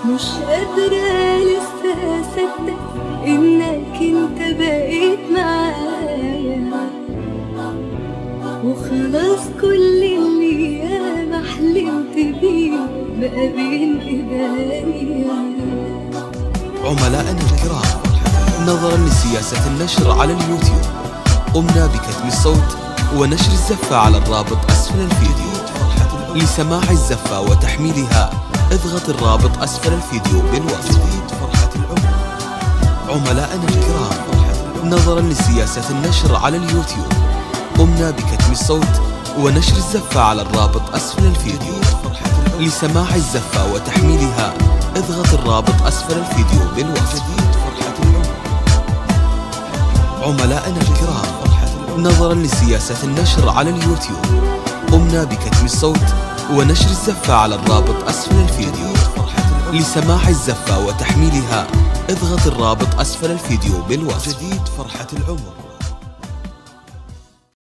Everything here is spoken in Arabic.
مش قادرة لسه أصدق إنك انت بقيت معايا، وخلاص كل اللي ياما حلمت بيه بقى بين ايديا. عملائنا الكرام، نظرا لسياسة النشر على اليوتيوب قمنا بكتم الصوت ونشر الزفة على الرابط أسفل الفيديو. لسماع الزفة وتحميلها اضغط الرابط أسفل الفيديو بالوصف. عملائنا الكرام، نظرا لسياسة النشر على اليوتيوب قمنا بكتم الصوت ونشر الزفة على الرابط أسفل الفيديو. لسماع الزفة وتحميلها اضغط الرابط أسفل الفيديو بالوصف. عملائنا الكرام، نظرا لسياسة النشر على اليوتيوب قمنا بكتم الصوت ونشر الزفة على الرابط أسفل الفيديو. لسماع الزفة وتحميلها اضغط الرابط أسفل الفيديو بالوصف. جديد فرحة العمر.